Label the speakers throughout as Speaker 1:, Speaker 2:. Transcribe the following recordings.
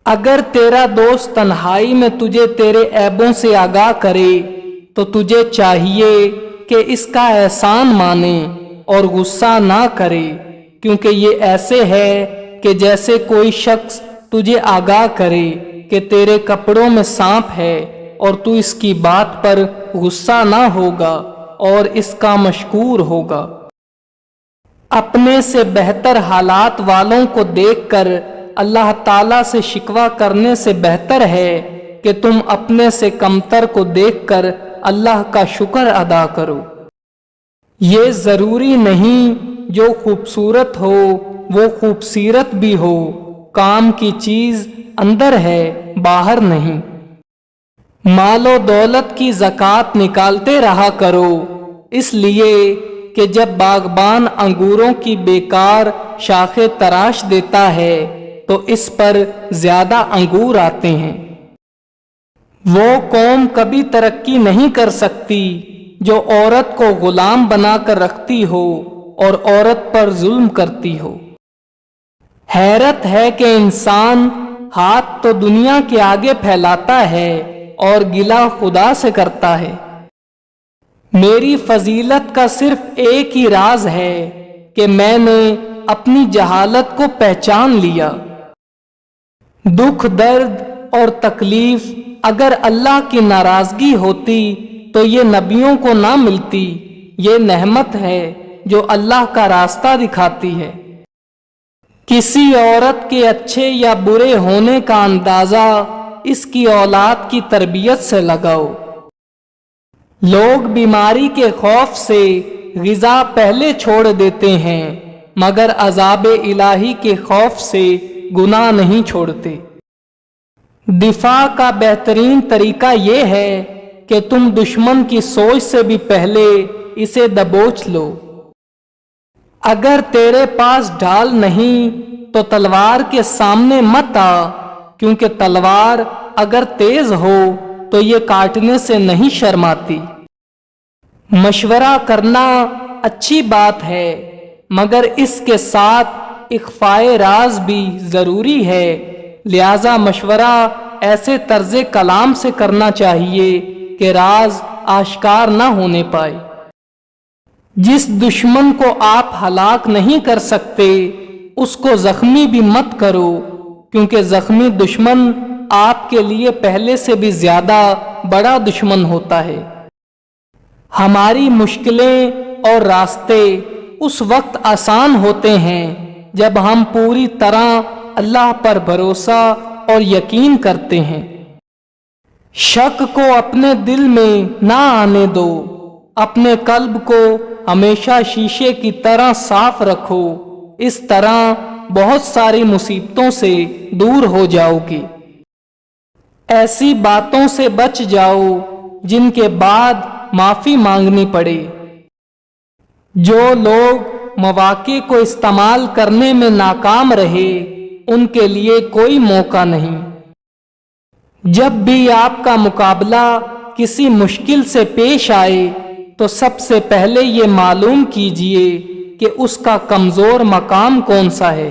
Speaker 1: اگر تیرا دوست تنہائی میں تجھے تیرے عیبوں سے آگاہ کرے تو تجھے چاہیے کہ اس کا احسان مانے اور غصہ نہ کرے، کیونکہ یہ ایسے ہے کہ جیسے کوئی شخص تجھے آگاہ کرے کہ تیرے کپڑوں میں سانپ ہے اور تو اس کی بات پر غصہ نہ ہوگا اور اس کا مشکور ہوگا۔ اپنے سے بہتر حالات والوں کو دیکھ کر اللہ تعالیٰ سے شکوہ کرنے سے بہتر ہے کہ تم اپنے سے کمتر کو دیکھ کر اللہ کا شکر ادا کرو۔ یہ ضروری نہیں جو خوبصورت ہو وہ خوبصورت بھی ہو، کام کی چیز اندر ہے باہر نہیں۔ مال و دولت کی زکوٰۃ نکالتے رہا کرو، اس لیے کہ جب باغبان انگوروں کی بیکار شاخیں تراش دیتا ہے تو اس پر زیادہ انگور آتے ہیں۔ وہ قوم کبھی ترقی نہیں کر سکتی جو عورت کو غلام بنا کر رکھتی ہو اور عورت پر ظلم کرتی ہو۔ حیرت ہے کہ انسان ہاتھ تو دنیا کے آگے پھیلاتا ہے اور گلہ خدا سے کرتا ہے۔ میری فضیلت کا صرف ایک ہی راز ہے کہ میں نے اپنی جہالت کو پہچان لیا۔ دکھ درد اور تکلیف اگر اللہ کی ناراضگی ہوتی تو یہ نبیوں کو نہ ملتی، یہ نعمت ہے جو اللہ کا راستہ دکھاتی ہے۔ کسی عورت کے اچھے یا برے ہونے کا اندازہ اس کی اولاد کی تربیت سے لگاؤ۔ لوگ بیماری کے خوف سے غذا پہلے چھوڑ دیتے ہیں مگر عذاب الہی کے خوف سے گناہ نہیں چھوڑتے۔ دفاع کا بہترین طریقہ یہ ہے کہ تم دشمن کی سوچ سے بھی پہلے اسے دبوچ لو۔ اگر تیرے پاس ڈھال نہیں تو تلوار کے سامنے مت آ، کیونکہ تلوار اگر تیز ہو تو یہ کاٹنے سے نہیں شرماتی۔ مشورہ کرنا اچھی بات ہے مگر اس کے ساتھ اخفائے راز بھی ضروری ہے، لہذا مشورہ ایسے طرز کلام سے کرنا چاہیے کہ راز آشکار نہ ہونے پائے۔ جس دشمن کو آپ ہلاک نہیں کر سکتے اس کو زخمی بھی مت کرو، کیونکہ زخمی دشمن آپ کے لیے پہلے سے بھی زیادہ بڑا دشمن ہوتا ہے۔ ہماری مشکلیں اور راستے اس وقت آسان ہوتے ہیں جب ہم پوری طرح اللہ پر بھروسہ اور یقین کرتے ہیں۔ شک کو اپنے دل میں نہ آنے دو، اپنے قلب کو ہمیشہ شیشے کی طرح صاف رکھو، اس طرح بہت ساری مصیبتوں سے دور ہو جاؤ گی۔ ایسی باتوں سے بچ جاؤ جن کے بعد معافی مانگنی پڑے۔ جو لوگ مواقع کو استعمال کرنے میں ناکام رہے ان کے لیے کوئی موقع نہیں۔ جب بھی آپ کا مقابلہ کسی مشکل سے پیش آئے تو سب سے پہلے یہ معلوم کیجئے کہ اس کا کمزور مقام کون سا ہے۔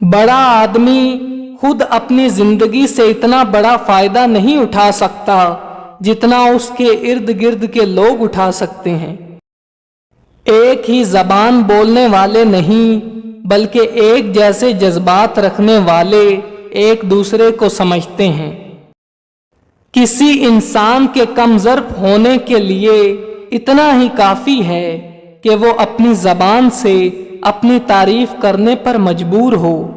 Speaker 1: بڑا آدمی خود اپنی زندگی سے اتنا بڑا فائدہ نہیں اٹھا سکتا جتنا اس کے ارد گرد کے لوگ اٹھا سکتے ہیں۔ ایک ہی زبان بولنے والے نہیں بلکہ ایک جیسے جذبات رکھنے والے ایک دوسرے کو سمجھتے ہیں۔ کسی انسان کے کم ظرف ہونے کے لیے اتنا ہی کافی ہے کہ وہ اپنی زبان سے اپنی تعریف کرنے پر مجبور ہو۔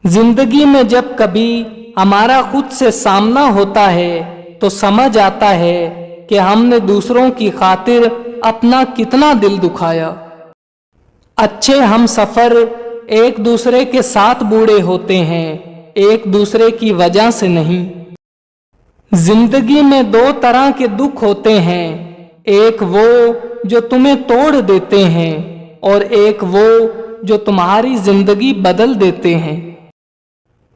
Speaker 1: زندگی میں جب کبھی ہمارا خود سے سامنا ہوتا ہے تو سمجھ آتا ہے کہ ہم نے دوسروں کی خاطر اپنا کتنا دل دکھایا۔ اچھے ہم سفر ایک دوسرے کے ساتھ بوڑھے ہوتے ہیں، ایک دوسرے کی وجہ سے نہیں۔ زندگی میں دو طرح کے دکھ ہوتے ہیں، ایک وہ جو تمہیں توڑ دیتے ہیں اور ایک وہ جو تمہاری زندگی بدل دیتے ہیں۔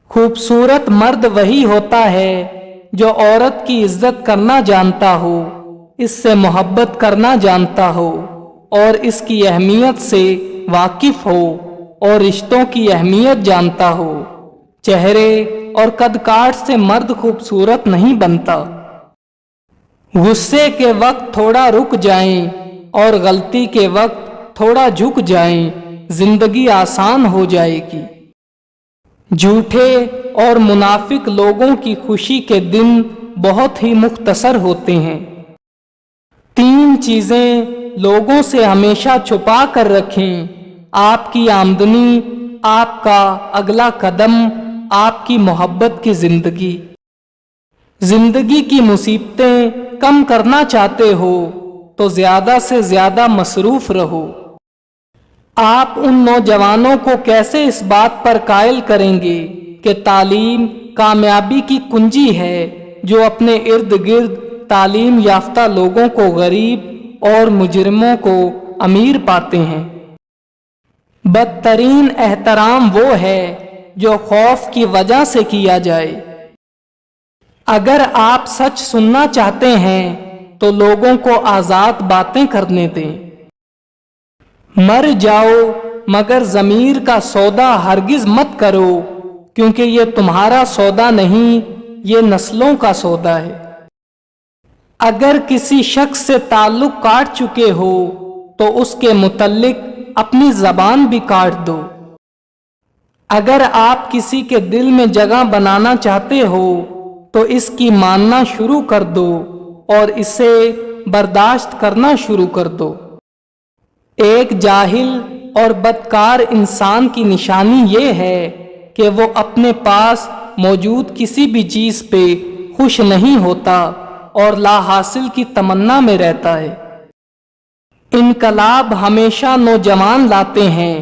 Speaker 1: خوبصورت مرد وہی ہوتا ہے جو عورت کی عزت کرنا جانتا ہو، اس سے محبت کرنا جانتا ہو اور اس کی اہمیت سے واقف ہو اور رشتوں کی اہمیت جانتا ہو، چہرے اور قد کاٹ سے مرد خوبصورت نہیں بنتا۔ غصے کے وقت تھوڑا رک جائیں اور غلطی کے وقت تھوڑا جھک جائیں، زندگی آسان ہو جائے گی۔ جھوٹے اور منافق لوگوں کی خوشی کے دن بہت ہی مختصر ہوتے ہیں۔ 3 چیزیں لوگوں سے ہمیشہ چھپا کر رکھیں: آپ کی آمدنی، آپ کا اگلا قدم، آپ کی محبت کی زندگی۔ زندگی کی مصیبتیں کم کرنا چاہتے ہو تو زیادہ سے زیادہ مصروف رہو۔ آپ ان نوجوانوں کو کیسے اس بات پر قائل کریں گے کہ تعلیم کامیابی کی کنجی ہے جو اپنے ارد گرد تعلیم یافتہ لوگوں کو غریب اور مجرموں کو امیر پاتے ہیں؟ بدترین احترام وہ ہے جو خوف کی وجہ سے کیا جائے۔ اگر آپ سچ سننا چاہتے ہیں تو لوگوں کو آزاد باتیں کرنے دیں۔ مر جاؤ مگر ضمیر کا سودا ہرگز مت کرو، کیونکہ یہ تمہارا سودا نہیں، یہ نسلوں کا سودا ہے۔ اگر کسی شخص سے تعلق کاٹ چکے ہو تو اس کے متعلق اپنی زبان بھی کاٹ دو۔ اگر آپ کسی کے دل میں جگہ بنانا چاہتے ہو تو اس کی ماننا شروع کر دو اور اسے برداشت کرنا شروع کر دو۔ ایک جاہل اور بدکار انسان کی نشانی یہ ہے کہ وہ اپنے پاس موجود کسی بھی چیز پہ خوش نہیں ہوتا اور لا حاصل کی تمنا میں رہتا ہے۔ انقلاب ہمیشہ نوجوان لاتے ہیں،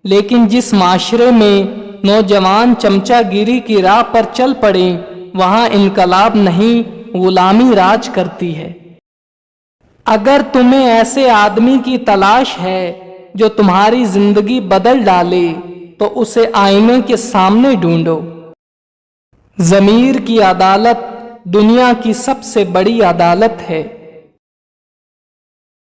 Speaker 1: لیکن جس معاشرے میں نوجوان چمچہ گیری کی راہ پر چل پڑیں وہاں انقلاب نہیں، غلامی راج کرتی ہے۔ اگر تمہیں ایسے آدمی کی تلاش ہے جو تمہاری زندگی بدل ڈالے تو اسے آئینے کے سامنے ڈھونڈو۔ ضمیر کی عدالت دنیا کی سب سے بڑی عدالت ہے۔